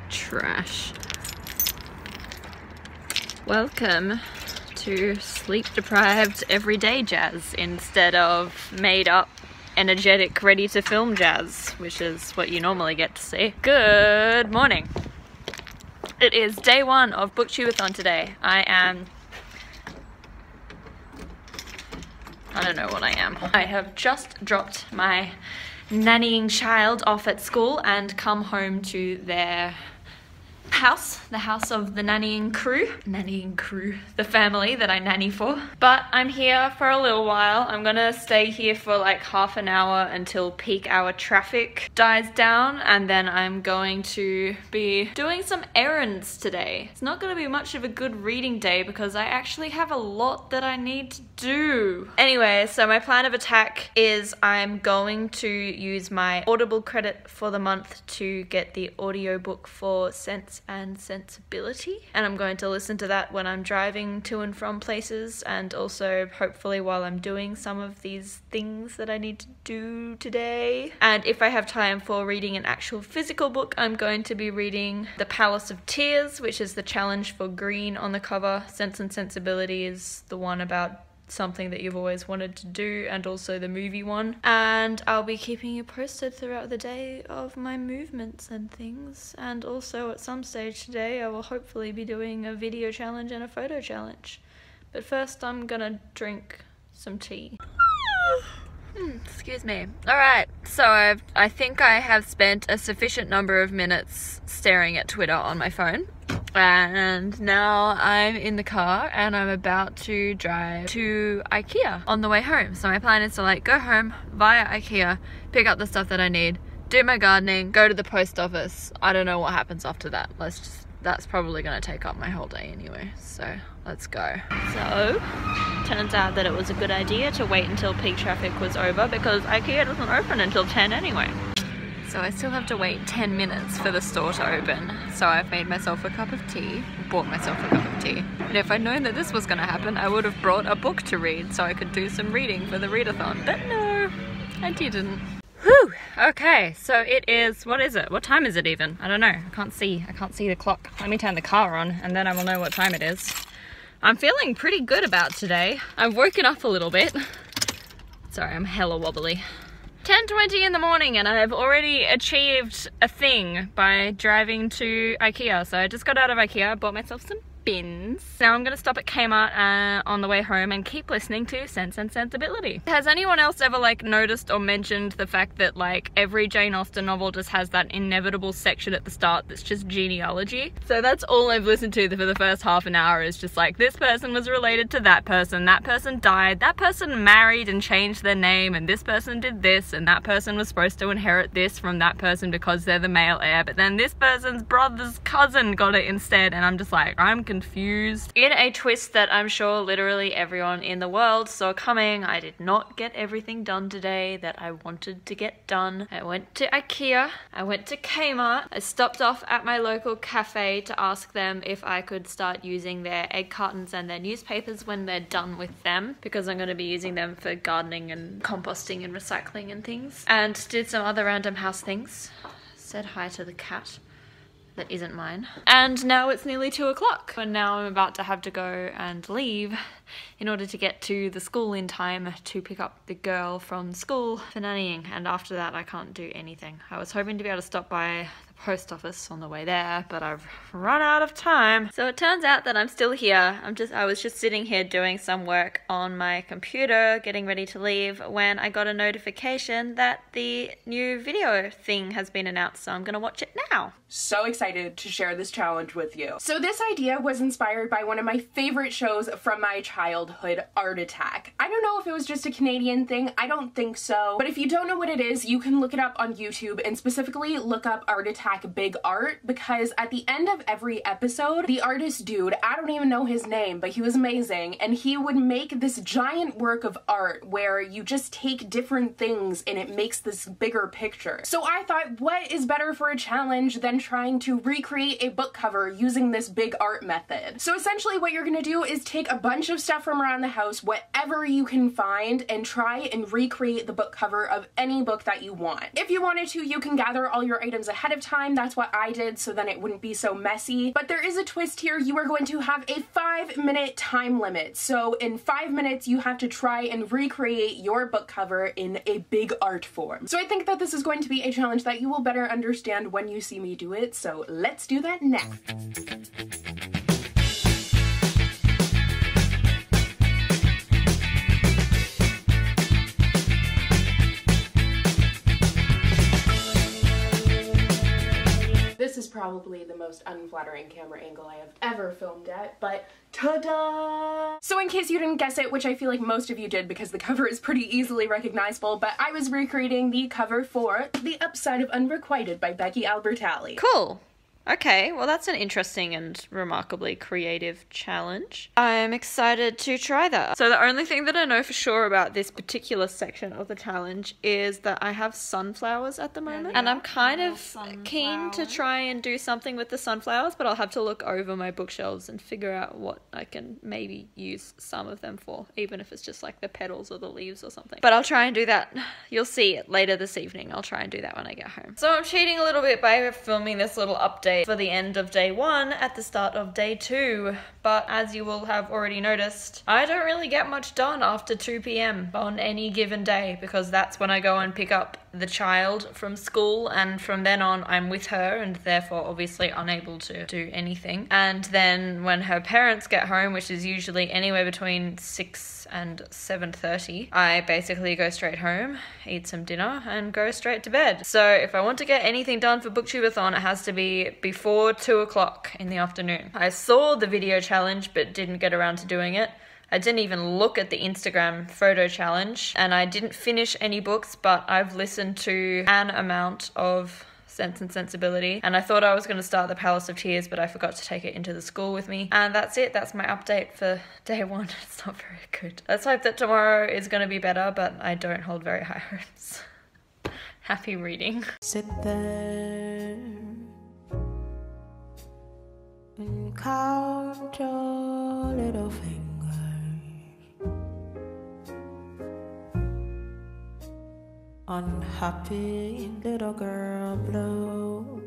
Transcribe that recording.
trash. Welcome to sleep-deprived everyday jazz instead of made-up, energetic, ready-to-film jazz, which is what you normally get to see. Good morning. It is day one of BOOKTUBEATHON today. I don't know what I am. I have just dropped my nannying child off at school and come home to their house, the house of the nannying crew, the family that I nanny for. But I'm here for a little while. I'm gonna stay here for like half an hour until peak hour traffic dies down, and then I'm going to be doing some errands today. It's not gonna be much of a good reading day because I actually have a lot that I need to do. Anyway, so my plan of attack is I'm going to use my Audible credit for the month to get the audiobook for Sense and Sensibility, and I'm going to listen to that when I'm driving to and from places, and also hopefully while I'm doing some of these things that I need to do today. And if I have time for reading an actual physical book, I'm going to be reading The Palace of Tears, which is the challenge for green on the cover. Sense and Sensibility is the one about something that you've always wanted to do, and also the movie one. And I'll be keeping you posted throughout the day of my movements and things, and also at some stage today I will hopefully be doing a video challenge and a photo challenge. But first I'm gonna drink some tea. Excuse me. Alright, so I think I have spent a sufficient number of minutes staring at Twitter on my phone. And now I'm in the car and I'm about to drive to IKEA on the way home. So my plan is to like go home via IKEA, pick up the stuff that I need, do my gardening, go to the post office. I don't know what happens after that. That's probably gonna take up my whole day anyway. So let's go. So turns out that it was a good idea to wait until peak traffic was over because IKEA doesn't open until 10 anyway. So I still have to wait 10 minutes for the store to open. So I've made myself a cup of tea, bought myself a cup of tea. And if I'd known that this was gonna happen, I would have brought a book to read so I could do some reading for the readathon. But no, I didn't. Whew, okay, so it is, what is it? What time is it even? I don't know, I can't see the clock. Let me turn the car on and then I will know what time it is. I'm feeling pretty good about today. I've woken up a little bit. Sorry, I'm hella wobbly. 10:20 in the morning and I've already achieved a thing by driving to IKEA. So I just got out of IKEA, bought myself some bins. Now I'm gonna stop at Kmart on the way home and keep listening to Sense and Sensibility. Has anyone else ever like noticed or mentioned the fact that like every Jane Austen novel just has that inevitable section at the start that's just genealogy? So that's all I've listened to for the first half an hour, is just like this person was related to that person died, that person married and changed their name, and this person did this, and that person was supposed to inherit this from that person because they're the male heir, but then this person's brother's cousin got it instead, and I'm just like, I'm confused. In a twist that I'm sure literally everyone in the world saw coming, I did not get everything done today that I wanted to get done. I went to IKEA, I went to Kmart, I stopped off at my local cafe to ask them if I could start using their egg cartons and their newspapers when they're done with them, because I'm going to be using them for gardening and composting and recycling and things, and did some other random house things. Said hi to the cat that isn't mine. And now it's nearly 2 o'clock. And now I'm about to have to go and leave in order to get to the school in time to pick up the girl from school for nannying. And after that, I can't do anything. I was hoping to be able to stop by the post office on the way there, but I've run out of time. So it turns out that I'm still here. I was just sitting here doing some work on my computer, getting ready to leave, when I got a notification that the new video thing has been announced, so I'm gonna watch it now. So excited to share this challenge with you. So this idea was inspired by one of my favorite shows from my childhood, Art Attack. I don't know if it was just a Canadian thing, I don't think so, but if you don't know what it is, you can look it up on YouTube and specifically look up Art Attack Big Art, because at the end of every episode, the artist dude, I don't even know his name, but he was amazing, and he would make this giant work of art where you just take different things and it makes this bigger picture. So I thought, what is better for a challenge than trying to recreate a book cover using this big art method? So essentially what you're gonna do is take a bunch of stuff from around the house, whatever you can find, and try and recreate the book cover of any book that you want. If you wanted to, you can gather all your items ahead of time time. That's what I did, so then it wouldn't be so messy. But there is a twist here. You are going to have a 5-minute time limit. So in 5 minutes, you have to try and recreate your book cover in a big art form. So I think that this is going to be a challenge that you will better understand when you see me do it. So let's do that next. This is probably the most unflattering camera angle I have ever filmed at, but ta-da! So in case you didn't guess it, which I feel like most of you did because the cover is pretty easily recognizable, but I was recreating the cover for The Upside of Unrequited by Becky Albertalli. Cool. Okay, well that's an interesting and remarkably creative challenge. I'm excited to try that. So the only thing that I know for sure about this particular section of the challenge is that I have sunflowers at the moment. And I'm kind of keen to try and do something with the sunflowers, but I'll have to look over my bookshelves and figure out what I can maybe use some of them for, even if it's just like the petals or the leaves or something. But I'll try and do that. You'll see it later this evening. I'll try and do that when I get home. So I'm cheating a little bit by filming this little update for the end of day 1 at the start of day 2, but as you will have already noticed, I don't really get much done after 2 p.m. on any given day, because that's when I go and pick up the child from school, and from then on I'm with her and therefore obviously unable to do anything. And then when her parents get home, which is usually anywhere between 6 and 7:30, I basically go straight home, eat some dinner and go straight to bed. So if I want to get anything done for BookTubeathon, it has to be before 2 o'clock in the afternoon. I saw the video challenge but didn't get around to doing it. I didn't even look at the Instagram photo challenge, and I didn't finish any books, but I've listened to an amount of Sense and Sensibility, and I thought I was going to start the Palace of Tears, but I forgot to take it into the school with me. And that's it. That's my update for day 1. It's not very good. Let's hope that tomorrow is going to be better, but I don't hold very high hopes. Happy reading. Sit there and count your little fingers. Unhappy little girl blue.